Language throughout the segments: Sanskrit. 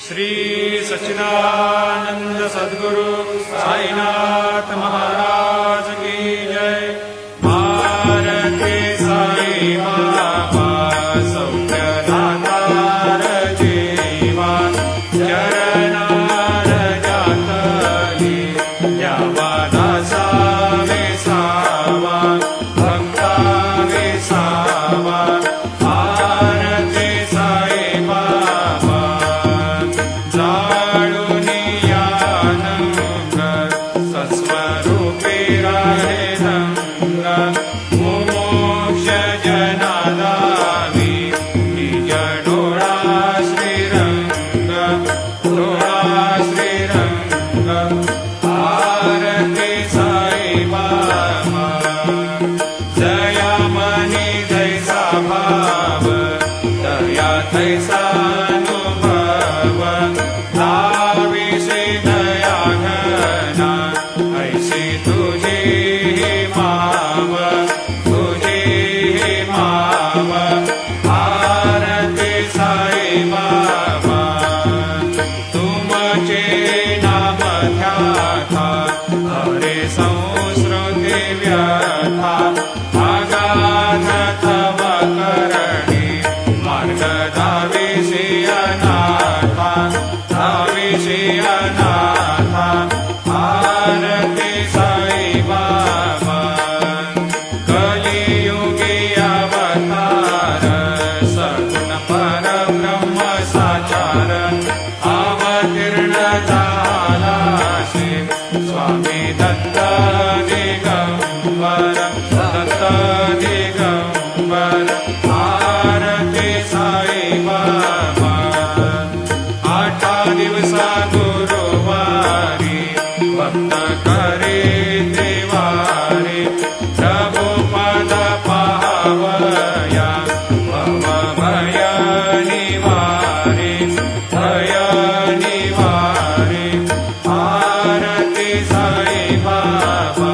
श्री सच्चिदानंद सद्गुरु साईनाथ महाराज की जय। भारती साई बाबा सौख्यदातार जीवा, चरणार जातली यावा दासा विसावा, भक्ता विसावा। भारती साई बाबा जाळूनी यानंग सस्वरूपी राहे रंग, मोक्ष जनादावी निज डोळा श्रीरंग, डोळा श्रीरंग। भारती साई बाबा जया मनी जैसा भाव, दया तैसा अनुभव। धाविषे दया घना ऐसी तुझी माव, तुझी माव। भारती साई बाबा तुमचे नाम ध्याता, हरे संस्कृती व्यथा। अगाध तव करणी मार्ग धाविषे अनाथा, धाविषे अनाथा। भारती साई बाबा कलियुगी अवतार, सगुण परब्रह्म साचार। अवतीर्ण झाला शिव स्वामी दत्त दिगंबर, दत्त दिगंबर। भारती साई बाबा 8 दिवसा गुरुवारी भक्त करे देवारे, प्रभु पद पावया भव भय निवारे, भय निवारे। भारती साई बाबा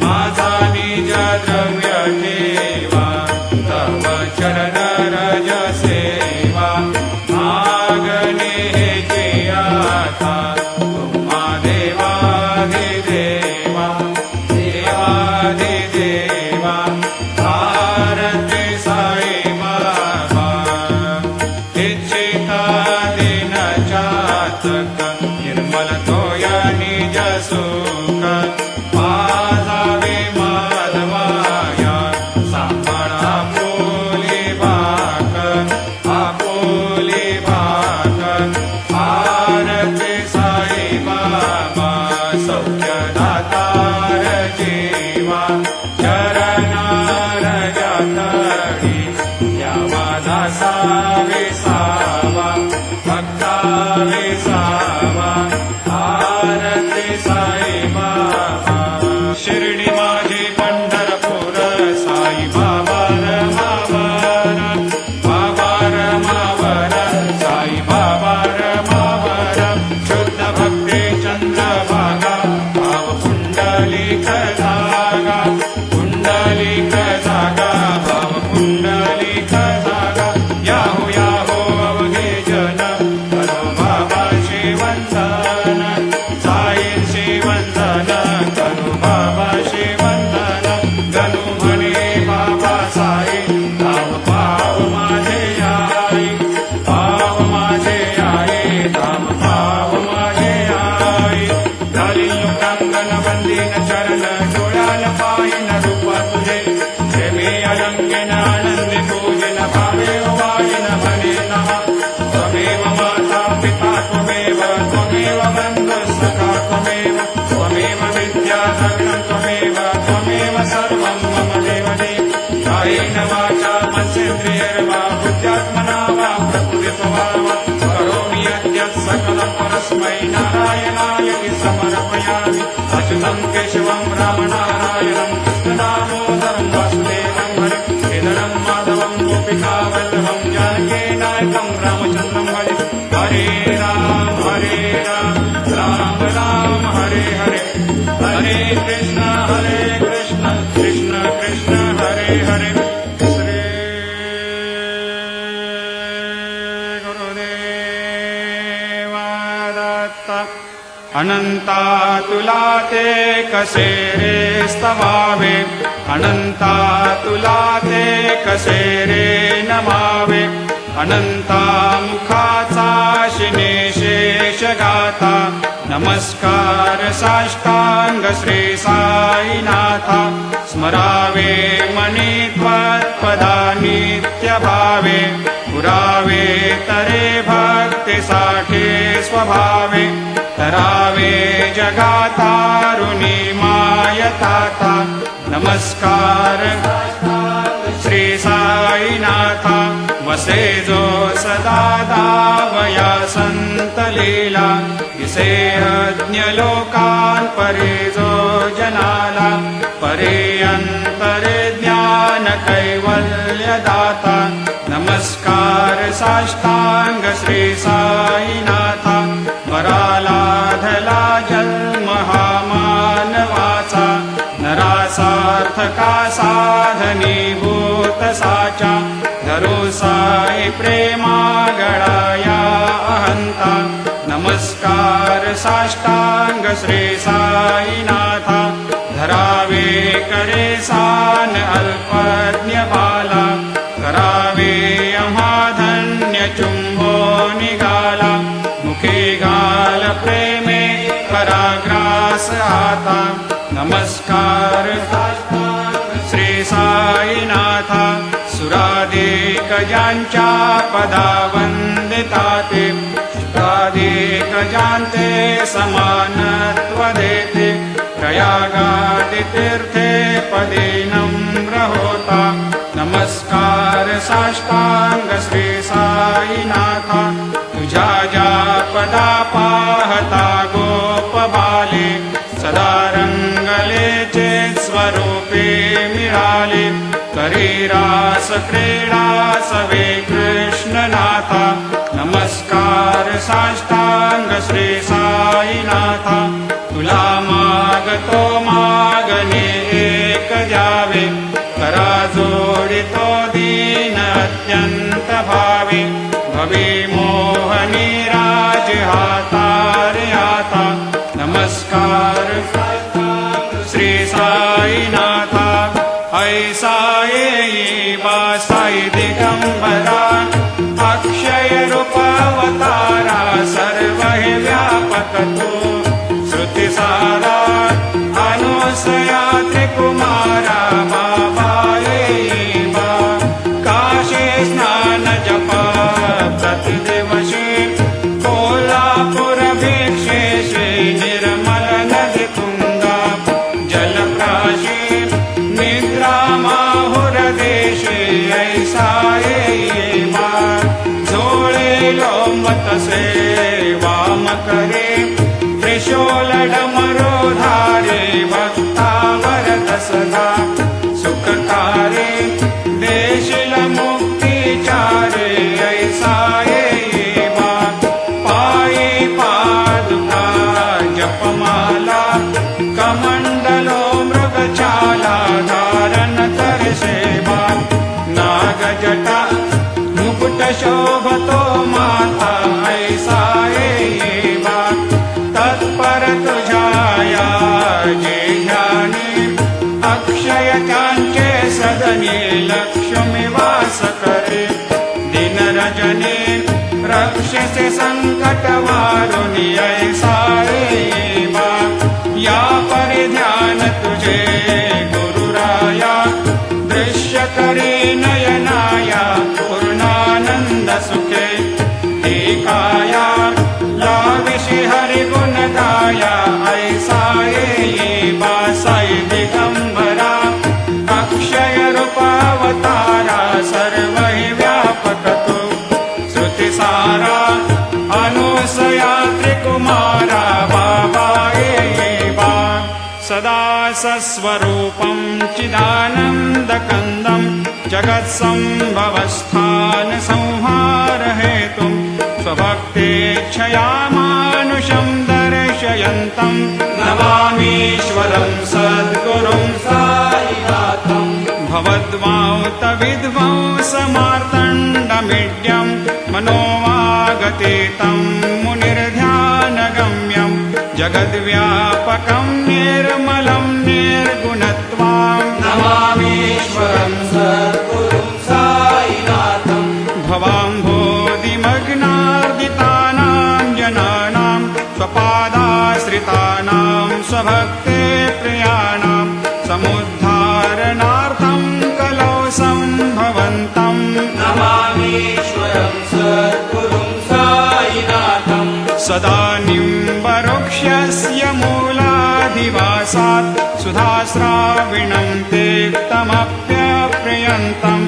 माझा निज द्रव्य ठेवा, तव चरण रज सेवा। मागणे हेची आता तुम्हा देवादिदेवा, देवादिदेवा। भारती साई बाबा इच्छिता दिन चातक, निर्मल तोया निज सुख। पाजावे माधवाया सांभाळा आपुली भाक, आपुली भाक। भारती साई बाबा सौख्यदातार जीवा, चरणार जातली यावा दासा विसावा, भक्ता विसावा। भारती साई बाबा शिर्डी माझी पंढरपूर, साई बाबा रमावर, बाबा रमावर। साई बाबा रमावर शुद्ध भक्ती चंद्रभागा, भाव पुंडलिक जागा, पुंडलिक जागा, भाव पुंडलिक जागा। याहो याहो अवघे जन करो बाबा शिवंदन, साईंची वंदन करो बाबा शिवंदन। गणू म्हणे बाबा साई धाव पाव माझे आई, पाव माझे आई, धाव पाव माझे आई। झाली कंगन बंदीन चरण, डोळ्याला पायन रूप तुझे। प्रेमी अलंकेन आनंदी पूजन, भावे वायन म्हणे नमः। त्वमेव माता पिता त्वमेव, त्वमेव बंधु सखा त्वमेव, त्वमेव विद्या सगणं त्वमेव, त्वमेव सर्वं मम देव देव। कायेन वाचा मनसेन्द्रियैर्वा बुद्ध्यात्मना वा प्रकृतिस्वभावा, करोमि यद्यत् सकलं परस्मै नारायणाय समर्पयामि। अच्युतं केशवं रामनारायणं कृष्णदामोदरं वासुदेवं हरे, केदारं माधवं गोपिकावल्लभं जानकीनायकं रामचन्द्रं भजे। हरे राम राम राम हरे हरे, हरे कृष्ण कृष्ण कृष्ण हरे हरे। श्री गुरुदेव अनंता तुला ते कसे रे स्तवावे, अनंता तुला ते कसे रे नमावे, अनंता मुखाचा शिने शेष गाथा, नमस्कार साष्टांग श्री साईनाथा, स्मरावे मनी त्वत्पदा नित्य भावे, पुरावे तरे भक्ती साठी स्वभावे, तरावे जगातारुणी मायताता, नमस्कार श्री साईनाथा, वसे जो सदा दावया संत लीला, दिसे अज्ञ लोकान परे जो जनाला, परे अंतरे ज्ञान कैवल्य दाता, नमस्कार साष्टांग श्री साईनाथा, वरालाधला जन्म हा मानवाचा, नरासार्थका साधनीभूत साचा, धरो साई प्रेमा गळाया अहंता, नमस्कार साष्टांग श्री साईनाथा, धरावे करे सान अल्पज्ञ बाला, करावे अमाधन्य चुंबो निघाला, मुखे घाल प्रेमे पराग्रास आता, नमस्कार श्री साईनाथा, सुराधिक ज्यांच्या पदा वंदिता ते, सुराधिक ज्यांते समानत्व देते, प्रयागादि तीर्थे पदे नम्र होता, नमस्कार साष्टांग श्री साईनाथा, तुझ्या ज्या पदा पाहता गोप बाले, सदा रंगलेचे स्वरूपे मिळाले, करी रास क्रीडा सवे कृष्णनाथा, नमस्कार साष्टांग श्री साईनाथा, तुला मागतो मागणे एक द्यावे, करा जोडितो दीन अत्यंत भावे, भवी मोहनी राज हातारे आता, नमस्कार श्री साईनाथा, ऐसा येई बा साई दिगंबरा, अक्षय रूप अवतारा, सर्व हे व्यापक तू, श्रुती सारा अनुसया त्रिकुमारा, बाबा येई बा, काशी स्नान जप प्रतिदिवशी, कोल्हापूर भिक्षेशी, निर्मल नदी तुंगा जलप्राशी, निद्रा माहुर देशी, ऐसा येई बा, झोळे लोंबतसे वाम करे, त्रिशूल डमरू धारे, भक्तावर दसदा सुखकारे, देशील मुक्तिचारे, ऐसा येई बा, पायी पादुका जपमाला, कमंडलो मृगचाला, धारण करसे बा, नागजटा मुकुट शोभतो माथा, ऐसा येई बा, तत्पर तुझाया जे ध्यानी, अक्षय त्यांचे सदनी, लक्ष्मी वास करे, दिन रजनी रक्षसे संकट वारुणी, ऐसा येई बा, या परिध्यान तुझे गुरुराया, दृश्य करी नयनाया, पूर्णानंद सुखे, हे काया लाविशी हरिगुण गाया, ऐसा येई बा, साई दिगंबरा, अक्षय रूपावतारा, सर्व हि व्यापक तू, श्रुती सारा अनुसया त्रिकुमारा, बाबा येई बा, सदा सस्वरूपं चिदानन्दकन्दं, जगत्सम्भवस्थान संहार हेतुं, स्वभक्तेच्छया मानुषं दर्शयन्तं, नमामीश्वरं सद्गुरुं साईनाथं, भवद्वांतविध्वंसमार्तण्डमीड्यं, मनोवागतीतं मुनिर्ध्यानगम्यं, जगद्व्यापकं निर्मलं निर्गुणत्वाम् नमामीश्वरं सद्गुरुं साईनाथं भवाम्भोधिमग्नार्दितानां जनानां स्वपादाश्रितानां स्वभक्ते प्रियाणां समुद्धारणार्थं कलौ सम्भवन्तम् नमामीश्वरं सद्गुरुं साईनाथं सदा निम्बवृक्षस्य मूलाधिवासात् सुधास्राविणं तेक्तमप्यप्रियन्तं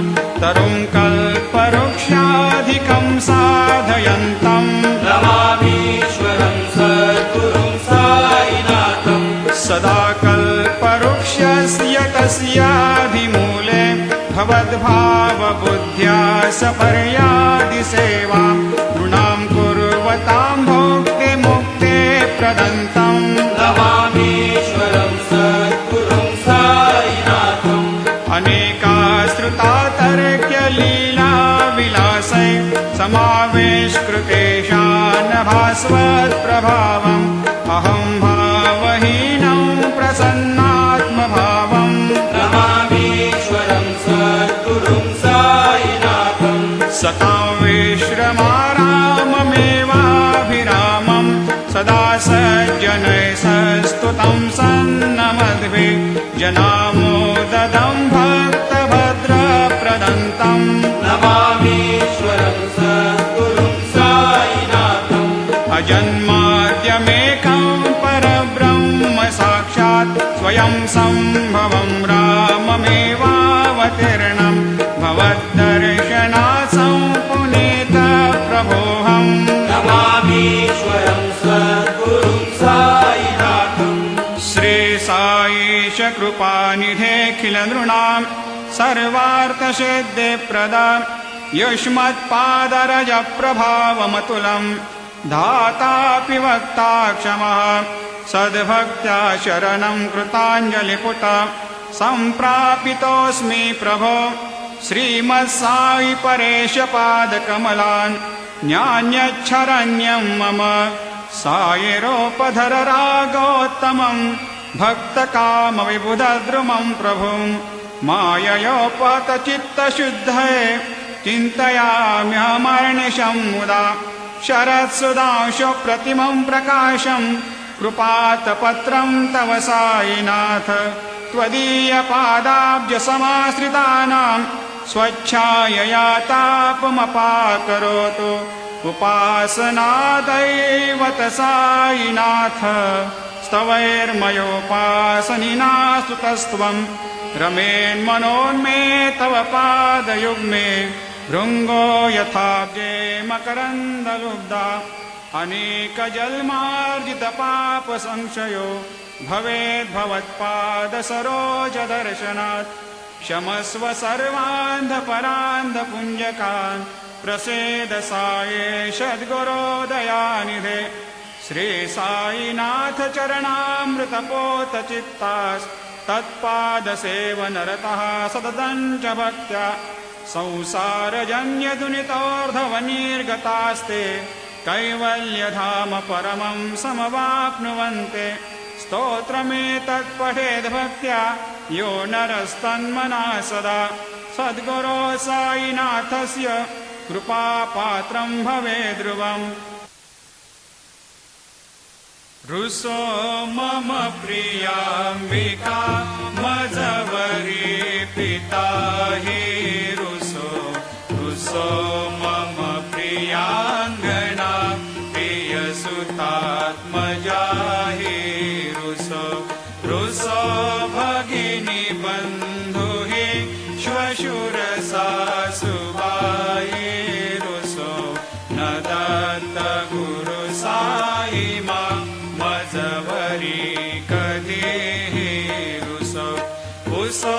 तरुं कल्पवृक्षाधिकं साधयन्तम् नमामीश्वरं सद्गुरुं साईनाथं सदा कल्पवृक्षस्य तस्याधिमूले भवद्भावबुद्ध्या सपर्यादिसेवां नृणां कुर्वतां भोक्तिमुक्ते प्रदन्तम् नमामीश्वरं सद्गुरुं साईनाथम् अनेकाश्रुतातर्क्यलीलाविलासै समावेशकृतेशानभास्वत्प्रभावम् अहं भावहीनं प्रसन्नात्मभावम् नमामीश्वरं सद्गुरुं साईनाथं सतां विश्रमाराममेवाभिरामं सदा सज्जनैः सस्तुतं सन्नमद्भि जनामोददं भक्तभद्रप्रदन्तम् नमामीश्वरं सद्गुरुं साईनाथम् अजन्माद्यमेकं परब्रह्म साक्षात् स्वयं सम्भवं राममेवावतीर्णं भवद्दर्शनात् सम्पुनीतप्रभोऽहम् नमामीश्वरं सद्गुरुं साईनाथम् श्रीसाईश कृपानिधेऽखिलनृणां सर्वार्थसिद्धिप्रदा युष्मत्पादरजप्रभावमतुलं धातापि वक्ता क्षमः सद्भक्त्या शरणं कृताञ्जलिपुट सम्प्रापितोऽस्मि प्रभो श्रीमत्साई परेशपादकमलान् न्यान्यच्छरण्यं मम सायिरोपधर रागोत्तमं भक्तकामविबुधद्रुमं प्रभुं माययोपतचित्तशुद्धये चिन्तयाम्यहमर्निशं मुदा शरत्सुधांशुप्रतिमं प्रकाशं कृपातपत्रं तव साईनाथ त्वदीयपादाब्जसमाश्रितानां स्वच्छायया तापमपाकरोतु उपासनादैवत साईनाथ स्तवैर्मयोपासनिना स्तुतस्त्वं रमेन्मनोन्मे तव पादयुग्मे भृङ्गो यथाब्जे मकरन्दलुब्धा अनेकजन्मार्जितपापसंशयो भवेद्भवत्पादसरोजदर्शनात् क्षमस्व सर्वान्धपरान्धपुञ्जकान् प्रसेद साये सद्गुरोदयानिधे श्रीसाईनाथ चरणामृतपोतचित्तास्तत्पादसेवनरतः सततं च भक्त्या संसारजन्यदुनितोर्धवनिर्गतास्ते कैवल्यधाम परमं समवाप्नुवन्ते स्तोत्रमेतत्पठेद्भक्त्या यो नरस्तन्मनः सदा सद्गुरो साईनाथस्य कृपापात्रं भवेद्ध्रुवम् रुसो मम प्रियाम्बिका मजवरी पिता हि रुसो रुसो मम प्रियाङ्गना प्रियसुतात्मजा हि रुसो रुसो भगिनी बन्धु हि श्वशुरसासुबाई रुसो न दत्त गुरु साई मा मजवरी कधी रुसो पुसो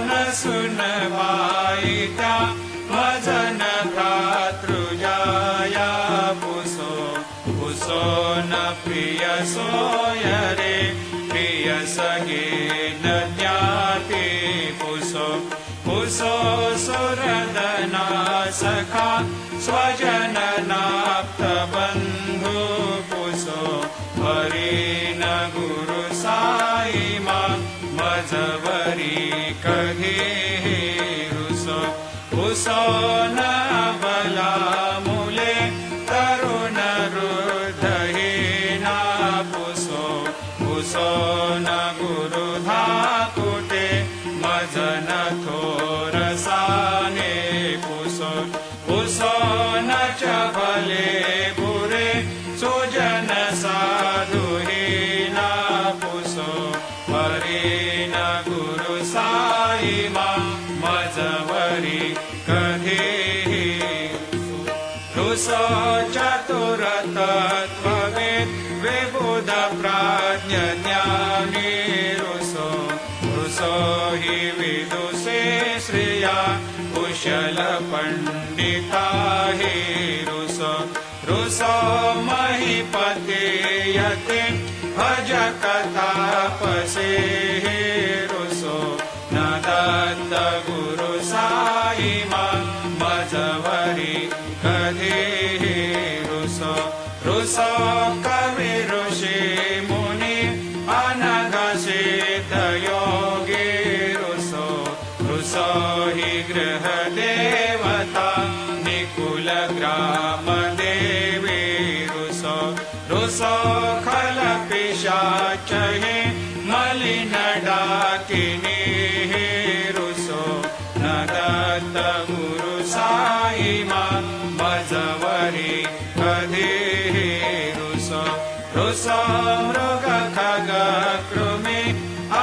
न सुनबाई त्या भजन भ्रातृजाया पुसो पुसो न प्रिय सोय रे प्रिय सगे न ज्ञाते पुसो पुसो सुरदना सखा स्वजननाप्त बन्धु पुसो हरे रुसो चतुरतत्त्वविद् विबुधप्राज्ञज्ञानी रुसो हि विदुषे श्रिया कुशलपण्डिता हि रुसो महीपते यते भजकतापसे रुसो न दत्त गुरु साईमा मजवरी कधी रुसो कवि ऋषि मुनि अनघसित योगी रुसो हि गृह देवता निकुल ग्राम देवी रुसो खल पिशाच हि मलिन डाकिनी रुसो न दत्त गुरु साईमा मजवरी कधी रुसो मृग खग कृमि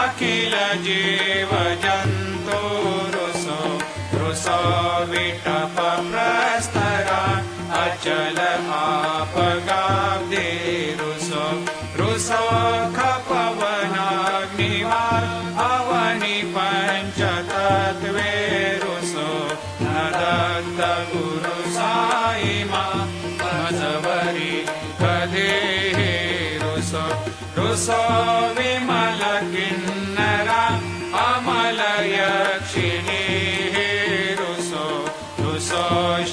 अखिल जीव जन्तु रुसो विटप प्रस्तरा अचल आपगाब्धे रुसो खपवनाग्निवार अवनि पञ्चतत्त्वे रुसो न दत्त गुरु साईमा मजवरी कधी रुसो विमल किन्नरा अमल यक्षिणी रुसो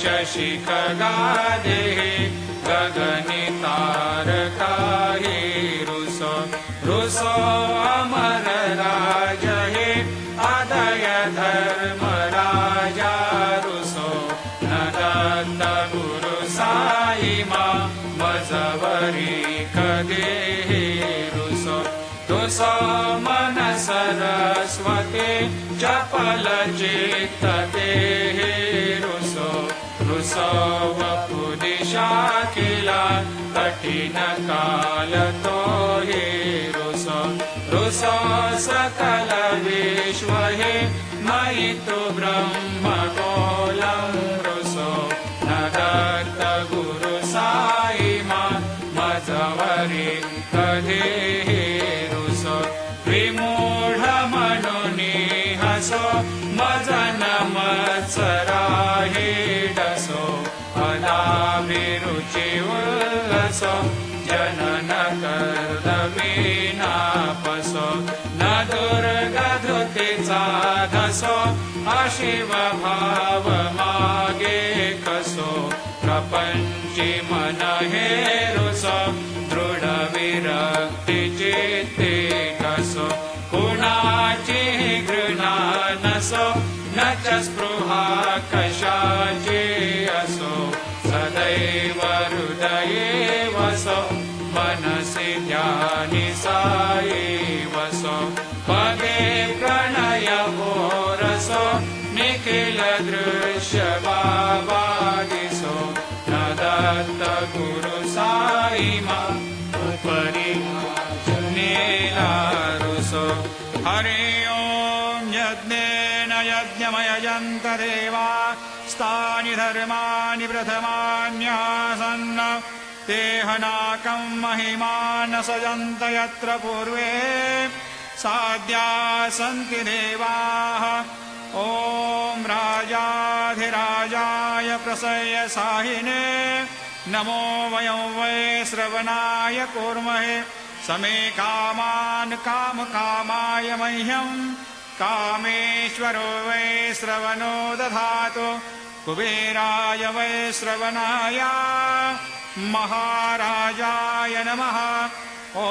शशि खगादे गगनि तारका रुसो अमर राज हे अदय धर्म राजा रुसो न दत्त गुरु साईमा मजवरी कधी रुसो मन सरस्वती चपल चित्तते रुसो वपुदिशा किला कठिन काल तो हे रुसो सकल विश्व हे मयि तु ब्रह्म गोलं रुसो न दत्त गुरु साईमा मजवरी कधी विमूढ मनुनी हसो मजन मत्सराहि डसो अदाभिरुचि उल्लसो जनन कर्दमीनापसो न दुर्गधृतिचा धसो अशिव भाव मागे कसो प्रपंची मन हे रुसो दृढ विरक्ति चित्ते कुणाची घृणा नसो न च स्पृहा कशाची असो सदैव हृदये वसो मनसि ध्यानि साई वसो पगे प्रणय रसो निखिल दृश्य बाबादिसो न दत्त गुरु साईमा उपरि हरि ओं यज्ञेन यज्ञमयजन्त देवा स्तानि धर्माणि प्रथमान्यासन्न ते हनाकं महिमान् सजन्त यत्र पूर्वे साध्या सन्ति देवाः ॐ राजाधिराजाय प्रसह्य साहिने नमो वयं वै श्रवणाय कुर्महे समे कामान् कामकामाय मह्यं कामेश्वरो वै श्रवणो दधातु कुबेराय वै श्रवणाय महाराजाय नमः ॐ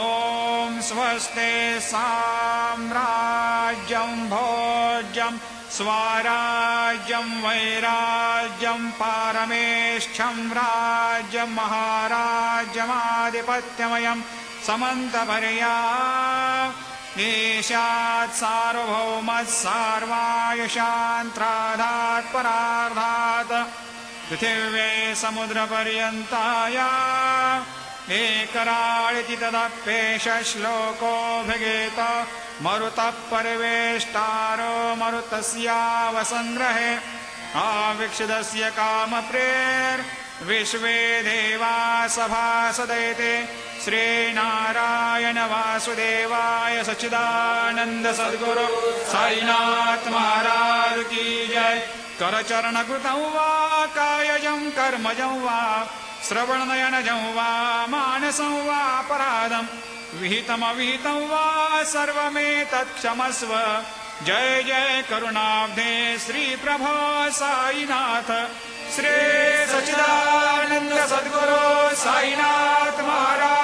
स्वस्ते साम्राज्यं भोज्यं स्वराज्यं वैराज्यं पारमेष्ठ्यं राज्यं महाराज्यमाधिपत्यमयं समन्तपर्या ईशात् सार्वभौमः सार्वायुषान्त्राधात् परार्धात् पृथिव्यै समुद्रपर्यन्ताया एकराळिति तदप्येष श्लोकोऽभिगीत मरुतः परिवेष्टारो मरुतस्यावसङ्ग्रहे आविक्षितस्य कामप्रेर् विश्वे देवा सभासदैते श्रीनारायण वासुदेवाय सच्चिदानंद सद्गुरु साईनाथ महाराज की जय। करचरणकृतं वा कायजं कर्मजं वा श्रवणनयनजं वा मानसं वा अपराधं विहितमविहितं वा सर्वमेतत्क्षमस्व। जय जय करुणाब्धे श्री प्रभो साईनाथ श्री सच्चिदानंद सद्गुरु साईनाथ महाराज